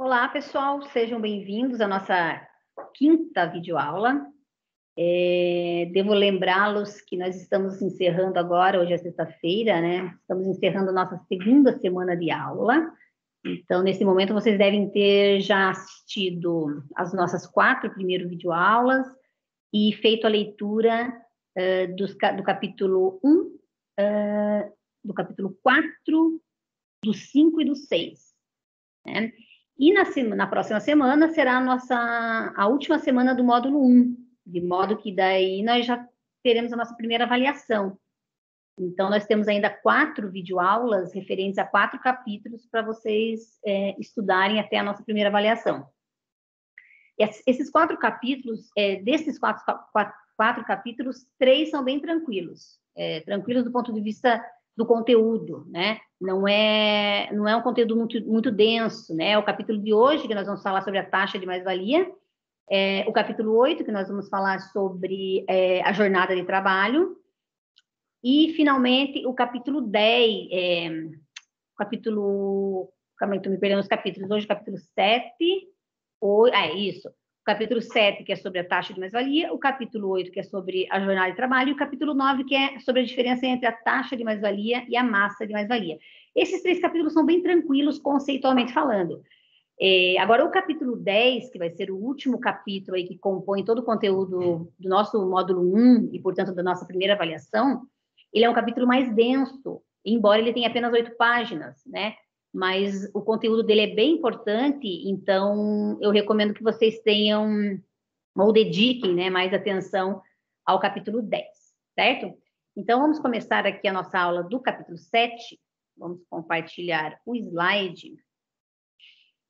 Olá, pessoal, sejam bem-vindos à nossa quinta videoaula. Devo lembrá-los que nós estamos encerrando agora, hoje é sexta-feira, né? Estamos encerrando a nossa segunda semana de aula. Então, nesse momento, vocês devem ter já assistido as nossas 4 primeiras videoaulas e feito a leitura do capítulo 1, do capítulo 4, do 5 e do 6, né? E na próxima semana será a última semana do módulo 1, de modo que daí nós já teremos a nossa primeira avaliação. Então, nós temos ainda 4 videoaulas referentes a 4 capítulos para vocês estudarem até a nossa primeira avaliação. Esses 4 capítulos, desses 4 capítulos, 3 são bem tranquilos. Tranquilos do ponto de vista do conteúdo, né? Não é um conteúdo muito denso, né? O capítulo de hoje, que nós vamos falar sobre a taxa de mais-valia, o capítulo 8, que nós vamos falar sobre a jornada de trabalho, e, finalmente, o capítulo 10, calma aí, estou me perdendo os capítulos, hoje o capítulo 7, isso, o capítulo 7, que é sobre a taxa de mais-valia, o capítulo 8, que é sobre a jornada de trabalho, e o capítulo 9, que é sobre a diferença entre a taxa de mais-valia e a massa de mais-valia. Esses 3 capítulos são bem tranquilos, conceitualmente falando. Agora, o capítulo 10, que vai ser o último capítulo aí que compõe todo o conteúdo do nosso módulo 1 e, portanto, da nossa primeira avaliação, ele é um capítulo mais denso, embora ele tenha apenas 8 páginas, né? Mas o conteúdo dele é bem importante, então eu recomendo que vocês tenham, ou dediquem, né, mais atenção ao capítulo 10, certo? Então, vamos começar aqui a nossa aula do capítulo 7, vamos compartilhar o slide.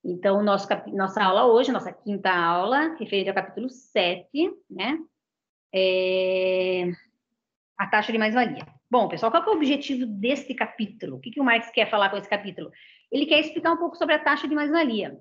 Então, nossa aula hoje, nossa quinta aula, referente ao capítulo 7, né, a taxa de mais-valia. Bom, pessoal, qual que é o objetivo desse capítulo? O que o Marx quer falar com esse capítulo? Ele quer explicar um pouco sobre a taxa de mais-valia.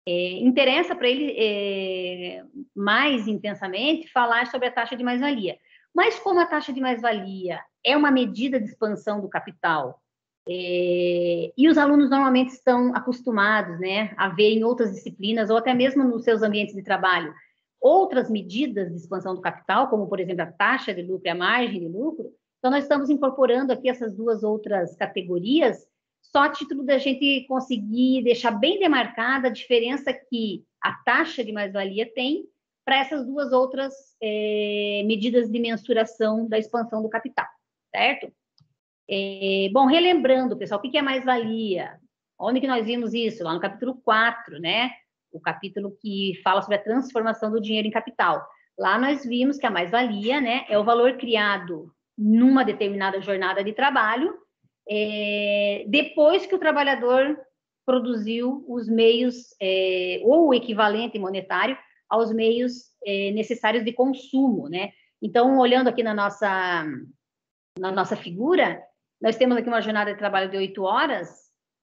Interessa para ele mais intensamente falar sobre a taxa de mais-valia. Mas como a taxa de mais-valia é uma medida de expansão do capital, e os alunos normalmente estão acostumados, né, a ver em outras disciplinas, ou até mesmo nos seus ambientes de trabalho, outras medidas de expansão do capital, como, por exemplo, a taxa de lucro e a margem de lucro. Então, nós estamos incorporando aqui essas 2 outras categorias, só a título da gente conseguir deixar bem demarcada a diferença que a taxa de mais-valia tem para essas 2 outras medidas de mensuração da expansão do capital, certo? Bom, relembrando, pessoal, o que é mais-valia? Onde que nós vimos isso? Lá no capítulo 4, né? O capítulo que fala sobre a transformação do dinheiro em capital. Lá nós vimos que a mais-valia, né, é o valor criado numa determinada jornada de trabalho, depois que o trabalhador produziu os meios, ou o equivalente monetário, aos meios necessários de consumo, né? Então, olhando aqui na nossa figura, nós temos aqui uma jornada de trabalho de 8 horas,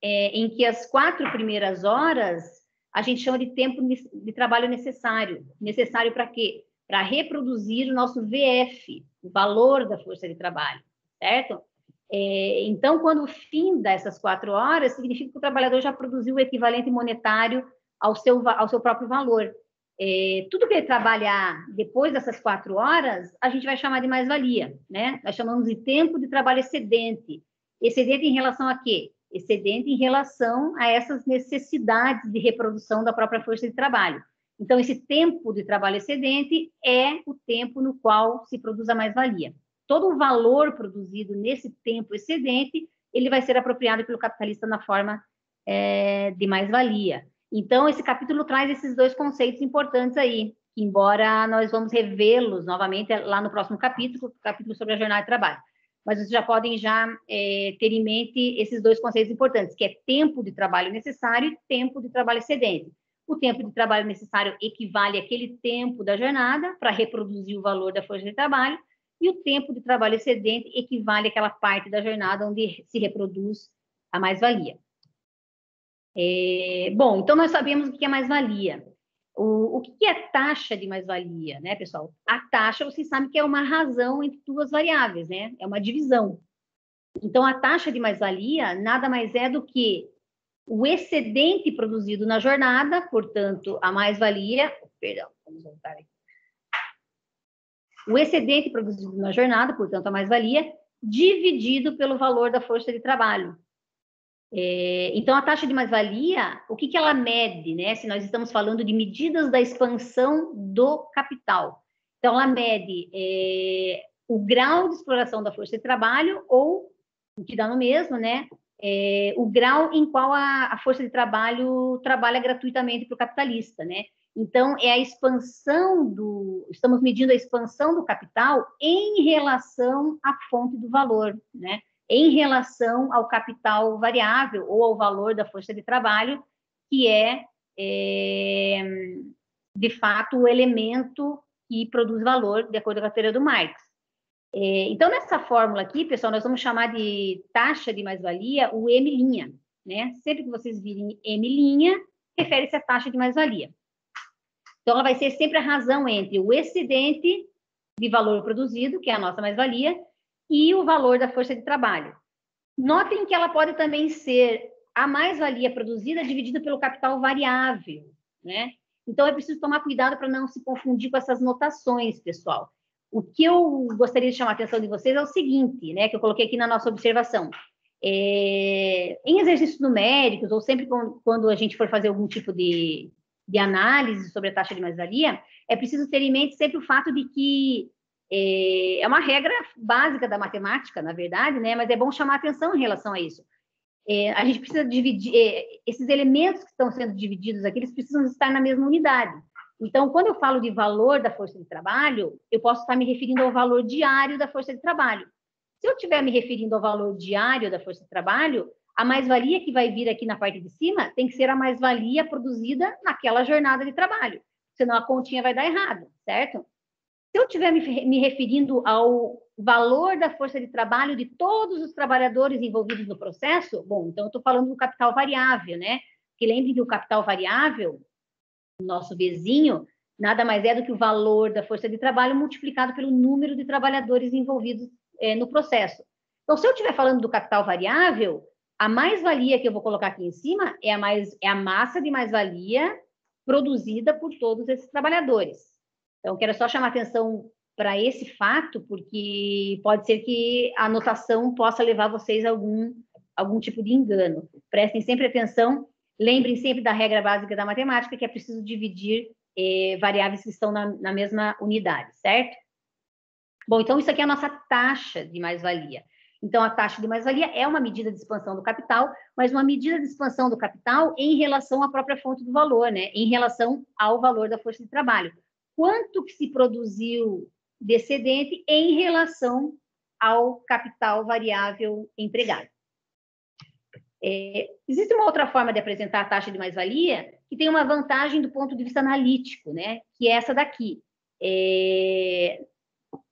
em que as 4 primeiras horas a gente chama de tempo de trabalho necessário. Necessário para quê? Para reproduzir o nosso VF, o valor da força de trabalho, certo? Então, quando finda essas 4 horas, significa que o trabalhador já produziu o equivalente monetário ao seu próprio valor. Tudo que ele trabalhar depois dessas 4 horas, a gente vai chamar de mais-valia, né? Nós chamamos de tempo de trabalho excedente. Excedente em relação a quê? Excedente em relação a essas necessidades de reprodução da própria força de trabalho. Então, esse tempo de trabalho excedente é o tempo no qual se produz a mais-valia. Todo o valor produzido nesse tempo excedente, ele vai ser apropriado pelo capitalista na forma de mais-valia. Então, esse capítulo traz esses 2 conceitos importantes aí, que, embora nós vamos revê-los novamente lá no próximo capítulo, o capítulo sobre a jornada de trabalho. Mas vocês já podem ter em mente esses 2 conceitos importantes, que é tempo de trabalho necessário e tempo de trabalho excedente. O tempo de trabalho necessário equivale àquele tempo da jornada para reproduzir o valor da força de trabalho, e o tempo de trabalho excedente equivale àquela parte da jornada onde se reproduz a mais-valia. Bom, então nós sabemos o que é mais-valia. O que é taxa de mais-valia, né, pessoal? A taxa, vocês sabem que é uma razão entre 2 variáveis, né? É uma divisão. Então, a taxa de mais-valia nada mais é do que o excedente produzido na jornada, portanto, a mais-valia, perdão, vamos voltar aqui. O excedente produzido na jornada, portanto, a mais-valia, dividido pelo valor da força de trabalho. Então, a taxa de mais-valia, o que ela mede, né? Se nós estamos falando de medidas da expansão do capital. Então, ela mede o grau de exploração da força de trabalho ou, o que dá no mesmo, né? O grau em qual a força de trabalho trabalha gratuitamente para o capitalista, né? Então, é a expansão estamos medindo a expansão do capital em relação à fonte do valor, né? Em relação ao capital variável ou ao valor da força de trabalho, que de fato, o elemento que produz valor, de acordo com a teoria do Marx. Então, nessa fórmula aqui, pessoal, nós vamos chamar de taxa de mais-valia o M', né? Sempre que vocês virem M', refere-se à taxa de mais-valia. Então, ela vai ser sempre a razão entre o excedente de valor produzido, que é a nossa mais-valia, e o valor da força de trabalho. Notem que ela pode também ser a mais-valia produzida dividida pelo capital variável, né? Então, é preciso tomar cuidado para não se confundir com essas notações, pessoal. O que eu gostaria de chamar a atenção de vocês é o seguinte, né, que eu coloquei aqui na nossa observação. Em exercícios numéricos, ou sempre quando a gente for fazer algum tipo de análise sobre a taxa de mais-valia, é preciso ter em mente sempre o fato de que é uma regra básica da matemática, na verdade, né, mas é bom chamar a atenção em relação a isso. A gente precisa dividir, esses elementos que estão sendo divididos aqui, eles precisam estar na mesma unidade. Então, quando eu falo de valor da força de trabalho, eu posso estar me referindo ao valor diário da força de trabalho. Se eu estiver me referindo ao valor diário da força de trabalho, a mais-valia que vai vir aqui na parte de cima tem que ser a mais-valia produzida naquela jornada de trabalho, senão a continha vai dar errado, certo? Se eu estiver me referindo ao valor da força de trabalho de todos os trabalhadores envolvidos no processo, bom, então eu estou falando do capital variável, né? Que lembrem que o capital variável, nosso vizinho, nada mais é do que o valor da força de trabalho multiplicado pelo número de trabalhadores envolvidos no processo. Então, se eu estiver falando do capital variável, a mais-valia que eu vou colocar aqui em cima é a massa de mais-valia produzida por todos esses trabalhadores. Então, quero só chamar atenção para esse fato, porque pode ser que a anotação possa levar vocês a algum tipo de engano. Prestem sempre atenção. Lembrem sempre da regra básica da matemática, que é preciso dividir variáveis que estão na mesma unidade, certo? Bom, então isso aqui é a nossa taxa de mais-valia. Então, a taxa de mais-valia é uma medida de expansão do capital, mas uma medida de expansão do capital em relação à própria fonte do valor, né? Em relação ao valor da força de trabalho. Quanto que se produziu de excedente em relação ao capital variável empregado. Existe uma outra forma de apresentar a taxa de mais-valia que tem uma vantagem do ponto de vista analítico, né? Que é essa daqui.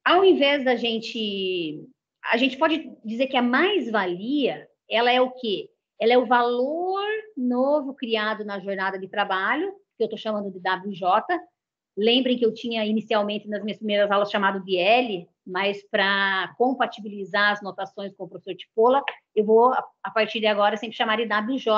Ao invés da gente... A gente pode dizer que a mais-valia, ela é o quê? Ela é o valor novo criado na jornada de trabalho, que eu estou chamando de WJ. Lembrem que eu tinha inicialmente nas minhas primeiras aulas chamado de L, mas para compatibilizar as notações com o professor Tipola, eu vou, a partir de agora, sempre chamar de WJ.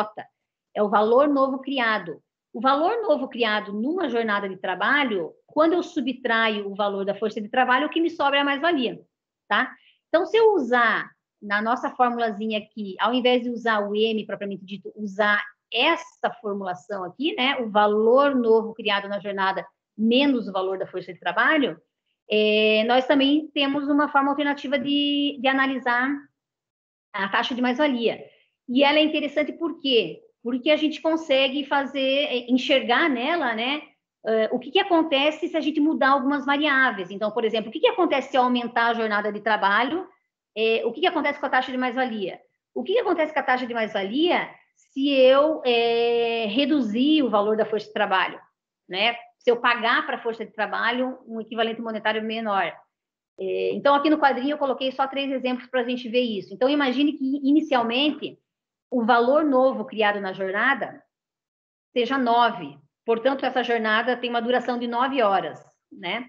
É o valor novo criado. O valor novo criado numa jornada de trabalho, quando eu subtraio o valor da força de trabalho, o que me sobra é a mais-valia, tá? Então, se eu usar, na nossa formulazinha aqui, ao invés de usar o M propriamente dito, usar essa formulação aqui, né? O valor novo criado na jornada menos o valor da força de trabalho, nós também temos uma forma alternativa de analisar a taxa de mais-valia. E ela é interessante por quê? Porque a gente consegue enxergar nela, né, o que acontece se a gente mudar algumas variáveis. Então, por exemplo, o que acontece se eu aumentar a jornada de trabalho? O que acontece com a taxa de mais-valia? O que acontece com a taxa de mais-valia se eu reduzir o valor da força de trabalho, né? Se eu pagar para a força de trabalho um equivalente monetário menor. Então, aqui no quadrinho eu coloquei só 3 exemplos para a gente ver isso. Então, imagine que, inicialmente, o valor novo criado na jornada seja 9. Portanto, essa jornada tem uma duração de 9 horas, né?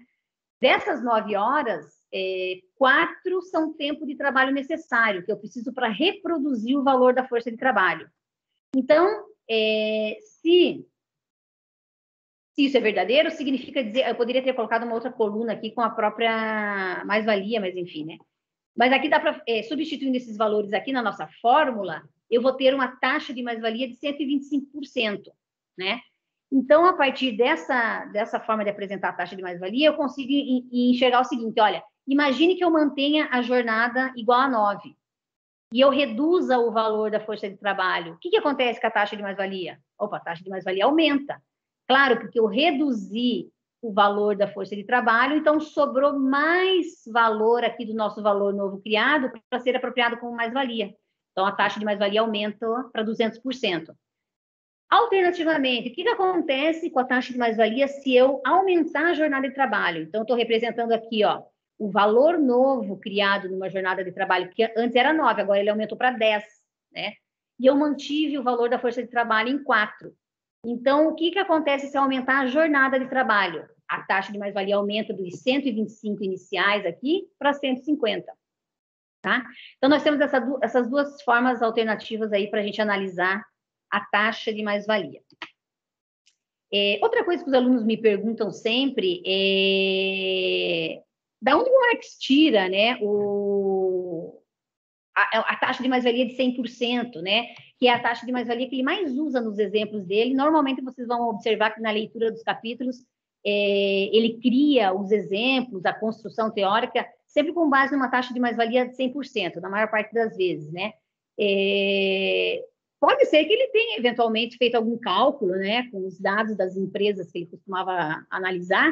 Dessas 9 horas, 4 são tempo de trabalho necessário, que eu preciso para reproduzir o valor da força de trabalho. Então, se isso é verdadeiro, significa dizer... Eu poderia ter colocado uma outra coluna aqui com a própria mais-valia, mas enfim, né? Mas aqui dá para, substituindo esses valores aqui na nossa fórmula, eu vou ter uma taxa de mais-valia de 125%, né? Então, a partir dessa forma de apresentar a taxa de mais-valia, eu consigo enxergar o seguinte, olha, imagine que eu mantenha a jornada igual a 9 e eu reduza o valor da força de trabalho. O que acontece com a taxa de mais-valia? Opa, a taxa de mais-valia aumenta. Claro, porque eu reduzi o valor da força de trabalho, então sobrou mais valor aqui do nosso valor novo criado para ser apropriado como mais-valia. Então, a taxa de mais-valia aumenta para 200%. Alternativamente, o que acontece com a taxa de mais-valia se eu aumentar a jornada de trabalho? Então, estou representando aqui, ó, o valor novo criado numa jornada de trabalho, que antes era 9, agora ele aumentou para 10, né? E eu mantive o valor da força de trabalho em 4. Então, o que acontece se aumentar a jornada de trabalho? A taxa de mais-valia aumenta dos 125 iniciais aqui para 150, tá? Então, nós temos essas duas formas alternativas aí para a gente analisar a taxa de mais-valia. Outra coisa que os alunos me perguntam sempre é da onde o Marx tira, né, a taxa de mais-valia de 100%, né, que é a taxa de mais-valia que ele mais usa nos exemplos dele. Normalmente vocês vão observar que na leitura dos capítulos ele cria os exemplos, a construção teórica, sempre com base numa taxa de mais-valia de 100%, na maior parte das vezes, né. Pode ser que ele tenha, eventualmente, feito algum cálculo, né, com os dados das empresas que ele costumava analisar,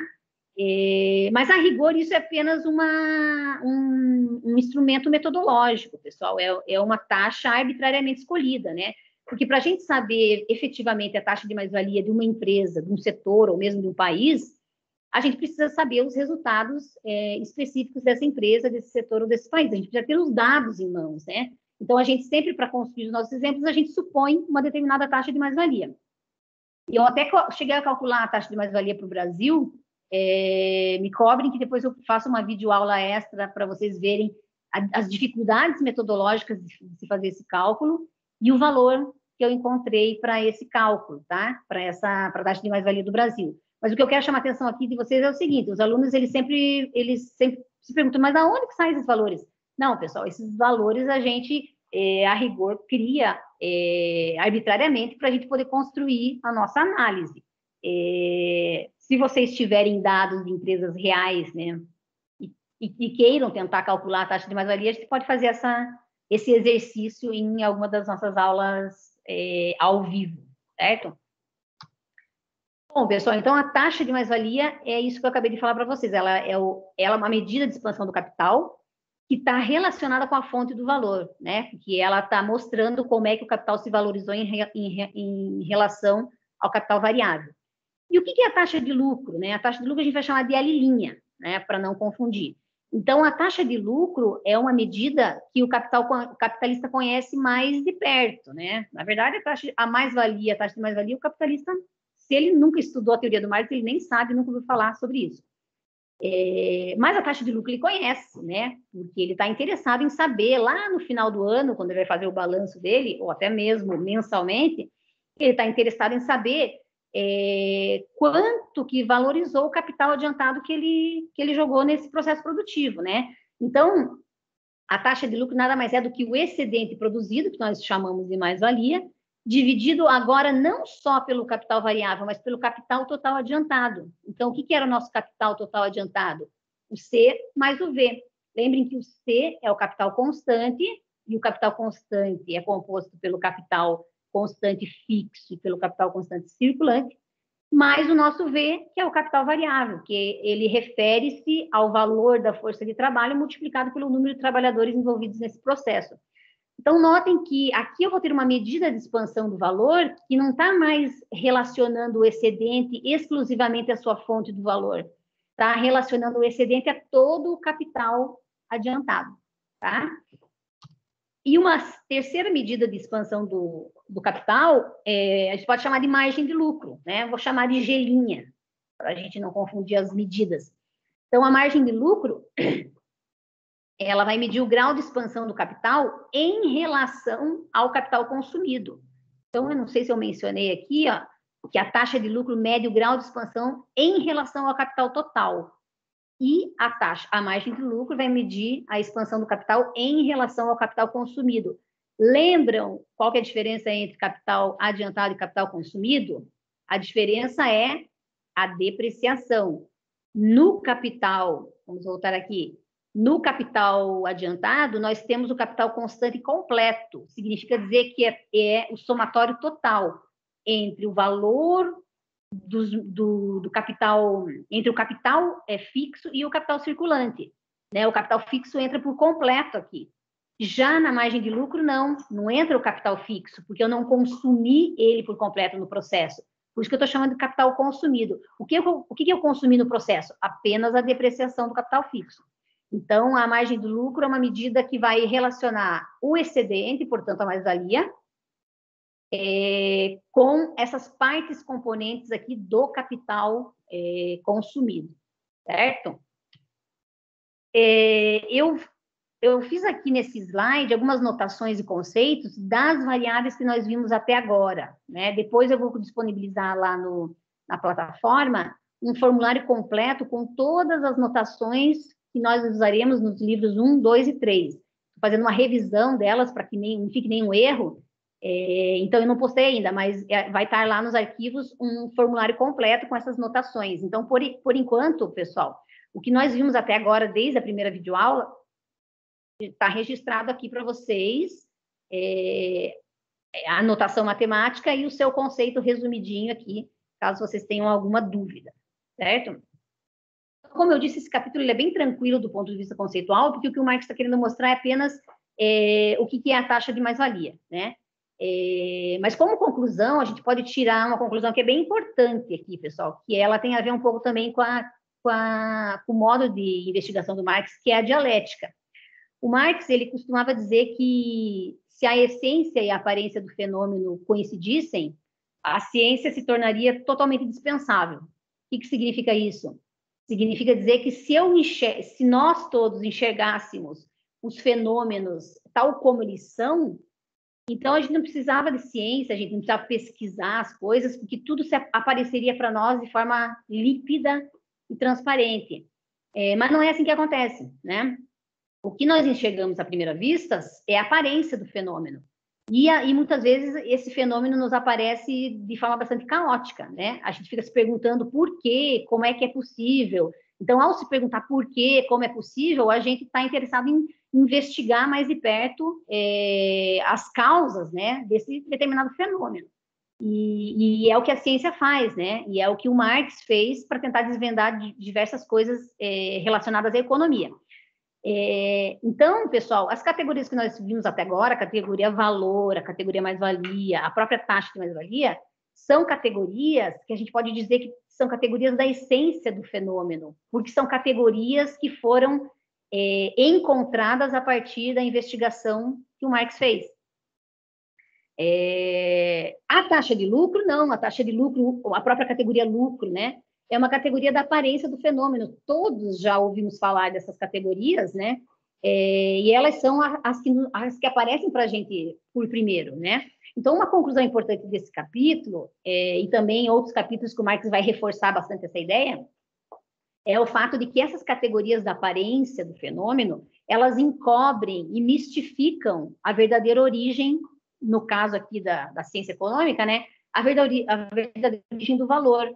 mas, a rigor, isso é apenas um instrumento metodológico, pessoal, é uma taxa arbitrariamente escolhida, né? Porque para a gente saber efetivamente a taxa de mais-valia de uma empresa, de um setor ou mesmo de um país, a gente precisa saber os resultados específicos dessa empresa, desse setor ou desse país. A gente precisa ter os dados em mãos, né? Então, a gente sempre, para construir os nossos exemplos, a gente supõe uma determinada taxa de mais-valia. E eu até cheguei a calcular a taxa de mais-valia para o Brasil, me cobrem que depois eu faço uma videoaula extra para vocês verem as dificuldades metodológicas de se fazer esse cálculo e o valor que eu encontrei para esse cálculo, tá? Para a taxa de mais-valia do Brasil. Mas o que eu quero chamar a atenção aqui de vocês é o seguinte, os alunos, eles sempre se perguntam, mas aonde que saem esses valores? Não, pessoal, esses valores a gente, a rigor, cria arbitrariamente para a gente poder construir a nossa análise. Se vocês tiverem dados de empresas reais, né, e queiram tentar calcular a taxa de mais-valia, a gente pode fazer esse exercício em alguma das nossas aulas ao vivo, certo? Bom, pessoal, então a taxa de mais-valia é isso que eu acabei de falar para vocês. Ela é uma medida de expansão do capital que está relacionada com a fonte do valor, né? Porque ela está mostrando como é que o capital se valorizou em relação ao capital variável. E o que é a taxa de lucro, né? A taxa de lucro a gente vai chamar de L', né? Para não confundir. Então, a taxa de lucro é uma medida que o capitalista conhece mais de perto, né? Na verdade, a mais-valia, a taxa de mais-valia, o capitalista, se ele nunca estudou a teoria do Marx, ele nem sabe, nunca ouviu falar sobre isso. Mas a taxa de lucro ele conhece, né? Porque ele está interessado em saber, lá no final do ano, quando ele vai fazer o balanço dele, ou até mesmo mensalmente, ele está interessado em saber quanto que valorizou o capital adiantado que ele jogou nesse processo produtivo, né? Então, a taxa de lucro nada mais é do que o excedente produzido, que nós chamamos de mais-valia, dividido agora não só pelo capital variável, mas pelo capital total adiantado. Então, o que era o nosso capital total adiantado? O C mais o V. Lembrem que o C é o capital constante, e o capital constante é composto pelo capital constante fixo e pelo capital constante circulante, mais o nosso V, que é o capital variável, que ele refere-se ao valor da força de trabalho multiplicado pelo número de trabalhadores envolvidos nesse processo. Então, notem que aqui eu vou ter uma medida de expansão do valor que não está mais relacionando o excedente exclusivamente à sua fonte do valor. Está relacionando o excedente a todo o capital adiantado, tá? E uma terceira medida de expansão do capital, a gente pode chamar de margem de lucro, né? Vou chamar de G', para a gente não confundir as medidas. Então, a margem de lucro, ela vai medir o grau de expansão do capital em relação ao capital consumido. Então, eu não sei se eu mencionei aqui, ó, que a taxa de lucro mede o grau de expansão em relação ao capital total. E a margem de lucro vai medir a expansão do capital em relação ao capital consumido. Lembram qual que é a diferença entre capital adiantado e capital consumido? A diferença é a depreciação. No capital, vamos voltar aqui, no capital adiantado, nós temos o capital constante completo. Significa dizer que é o somatório total entre o valor do capital, entre o capital fixo e o capital circulante. Né? O capital fixo entra por completo aqui. Já na margem de lucro, não entra o capital fixo, porque eu não consumi ele por completo no processo. Por isso que eu estou chamando de capital consumido. O que eu consumi no processo? Apenas a depreciação do capital fixo. Então, a margem de lucro é uma medida que vai relacionar o excedente, portanto, a mais-valia, com essas partes componentes aqui do capital consumido, certo? Eu fiz aqui nesse slide algumas notações e conceitos das variáveis que nós vimos até agora, né? Depois eu vou disponibilizar lá na plataforma um formulário completo com todas as notações que nós usaremos nos livros 1, 2 e 3. Estou fazendo uma revisão delas para que não fique nenhum erro. Então, eu não postei ainda, mas vai estar lá nos arquivos um formulário completo com essas notações. Então, por enquanto, pessoal, o que nós vimos até agora, desde a primeira videoaula, está registrado aqui para vocês, a notação matemática e o seu conceito resumidinho aqui, caso vocês tenham alguma dúvida, certo? Como eu disse, esse capítulo é bem tranquilo do ponto de vista conceitual, porque o que o Marx está querendo mostrar é apenas o que é a taxa de mais-valia, né? Mas como conclusão, a gente pode tirar uma conclusão que é bem importante aqui, pessoal, que ela tem a ver um pouco também com o modo de investigação do Marx, que é a dialética. O Marx, ele costumava dizer que se a essência e a aparência do fenômeno coincidissem, a ciência se tornaria totalmente dispensável. O que significa isso? Significa dizer que se nós todos enxergássemos os fenômenos tal como eles são, então a gente não precisava de ciência, a gente não precisava pesquisar as coisas, porque tudo apareceria para nós de forma límpida e transparente. Mas não é assim que acontece, né? O que nós enxergamos à primeira vista é a aparência do fenômeno. E muitas vezes esse fenômeno nos aparece de forma bastante caótica, né? A gente fica se perguntando por quê, como é que é possível. Então, ao se perguntar por quê, como é possível, a gente está interessado em investigar mais de perto as causas, né, desse determinado fenômeno. E é o que a ciência faz, né? E é o que o Marx fez para tentar desvendar diversas coisas relacionadas à economia. Então, pessoal, as categorias que nós vimos até agora, a categoria valor, a categoria mais-valia, a própria taxa de mais-valia, são categorias que a gente pode dizer que são categorias da essência do fenômeno, porque são categorias que foram encontradas a partir da investigação que o Marx fez. A taxa de lucro, não, a taxa de lucro, a própria categoria lucro, né? É uma categoria da aparência do fenômeno. Todos já ouvimos falar dessas categorias, né? E elas são as que aparecem para a gente por primeiro, né? Então, uma conclusão importante desse capítulo, e também outros capítulos que o Marx vai reforçar bastante essa ideia, é o fato de que essas categorias da aparência do fenômeno, elas encobrem e mistificam a verdadeira origem, no caso aqui da ciência econômica, né? A verdadeira origem do valor.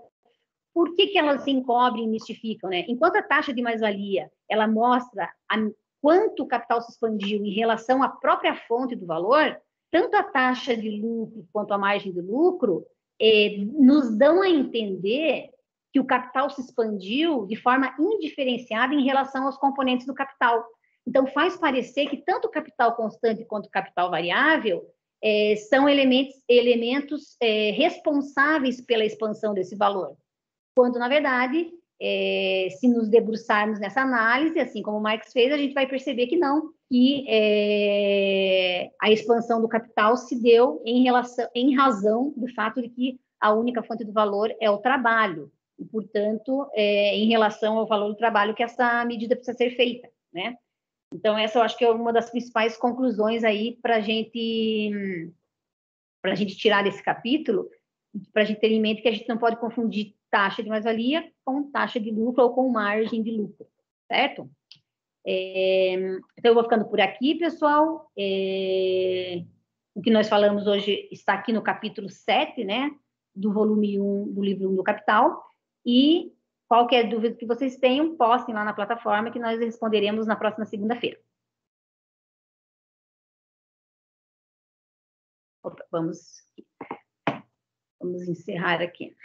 Por que elas se encobrem e mistificam, né? Enquanto a taxa de mais-valia, ela mostra quanto o capital se expandiu em relação à própria fonte do valor, tanto a taxa de lucro quanto a margem de lucro nos dão a entender que o capital se expandiu de forma indiferenciada em relação aos componentes do capital. Então, faz parecer que tanto o capital constante quanto o capital variável são elementos responsáveis pela expansão desse valor. Quando, na verdade, se nos debruçarmos nessa análise, assim como o Marx fez, a gente vai perceber que não, que a expansão do capital se deu em razão do fato de que a única fonte do valor é o trabalho, e, portanto, em relação ao valor do trabalho que essa medida precisa ser feita, né? Então, essa eu acho que é uma das principais conclusões aí para a gente para a gente tirar desse capítulo, para a gente ter em mente que a gente não pode confundir taxa de mais-valia com taxa de lucro ou com margem de lucro, certo? Então, eu vou ficando por aqui, pessoal. O que nós falamos hoje está aqui no capítulo 7, né, do volume 1 do livro 1 do Capital. E qualquer dúvida que vocês tenham, postem lá na plataforma que nós responderemos na próxima segunda-feira. Vamos encerrar aqui.